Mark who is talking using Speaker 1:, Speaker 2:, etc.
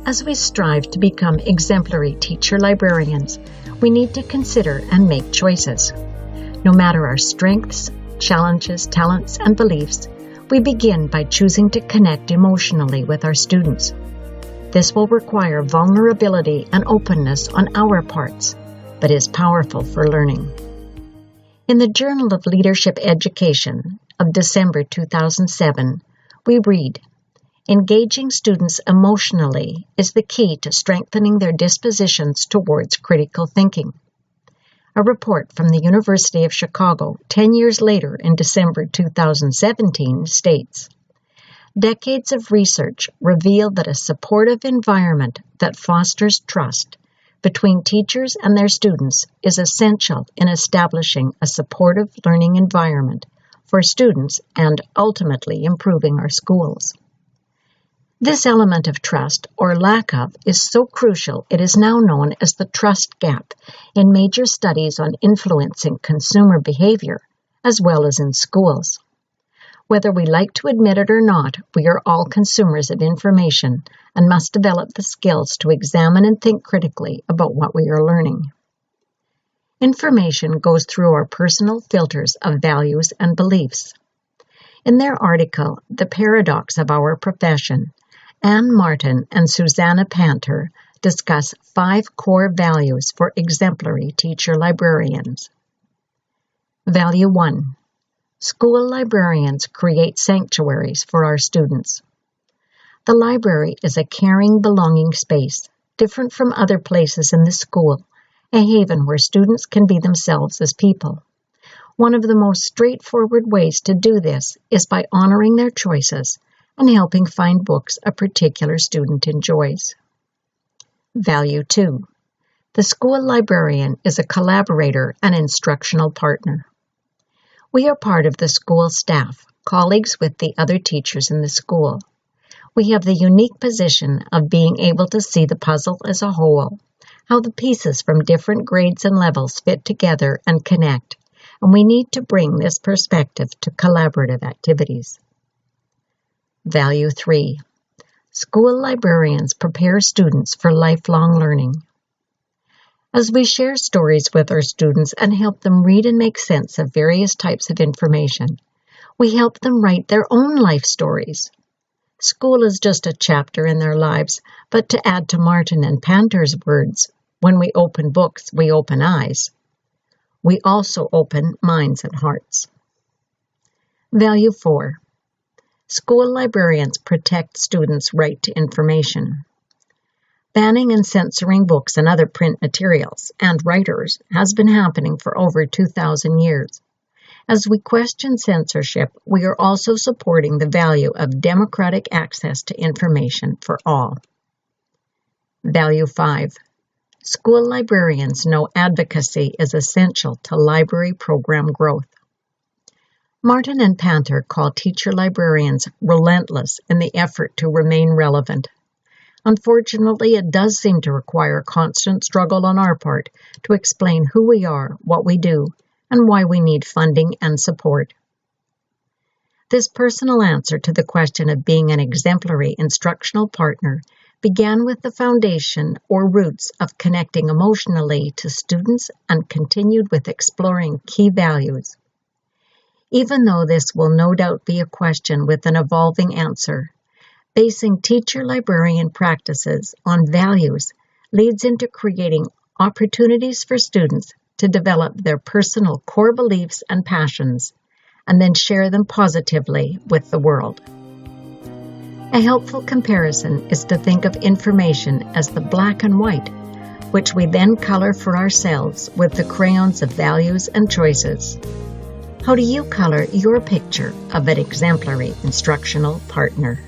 Speaker 1: As we strive to become exemplary teacher librarians, we need to consider and make choices. No matter our strengths, challenges, talents, and beliefs, we begin by choosing to connect emotionally with our students. This will require vulnerability and openness on our parts, but is powerful for learning. In the Journal of Leadership Education of December 2007, we read, "Engaging students emotionally is the key to strengthening their dispositions towards critical thinking." A report from the University of Chicago 10 years later in December 2017 states, "Decades of research reveal that a supportive environment that fosters trust between teachers and their students is essential in establishing a supportive learning environment for students and ultimately improving our schools." This element of trust, or lack of, is so crucial it is now known as the trust gap in major studies on influencing consumer behavior, as well as in schools. Whether we like to admit it or not, we are all consumers of information and must develop the skills to examine and think critically about what we are learning. Information goes through our personal filters of values and beliefs. In their article, "The Paradox of Our Profession," Anne Martin and Susanna Panter discuss 5 core values for exemplary teacher librarians. Value 1. School librarians create sanctuaries for our students. The library is a caring, belonging space, different from other places in the school, a haven where students can be themselves as people. One of the most straightforward ways to do this is by honoring their choices and helping find books a particular student enjoys. Value 2. The school librarian is a collaborator and instructional partner. We are part of the school staff, colleagues with the other teachers in the school. We have the unique position of being able to see the puzzle as a whole, how the pieces from different grades and levels fit together and connect, and we need to bring this perspective to collaborative activities. Value 3. School librarians prepare students for lifelong learning. As we share stories with our students and help them read and make sense of various types of information, we help them write their own life stories. School is just a chapter in their lives, but to add to Martin and Panter's words, when we open books, we open eyes. We also open minds and hearts. Value 4. School librarians protect students' right to information. Banning and censoring books and other print materials and writers has been happening for over 2,000 years. As we question censorship, we are also supporting the value of democratic access to information for all. Value 5. School librarians know advocacy is essential to library program growth. Martin and Panter call teacher librarians relentless in the effort to remain relevant. Unfortunately, it does seem to require constant struggle on our part to explain who we are, what we do, and why we need funding and support. This personal answer to the question of being an exemplary instructional partner began with the foundation or roots of connecting emotionally to students and continued with exploring key values. Even though this will no doubt be a question with an evolving answer, basing teacher librarian practices on values leads into creating opportunities for students to develop their personal core beliefs and passions, and then share them positively with the world. A helpful comparison is to think of information as the black and white, which we then color for ourselves with the crayons of values and choices. How do you color your picture of an exemplary instructional partner?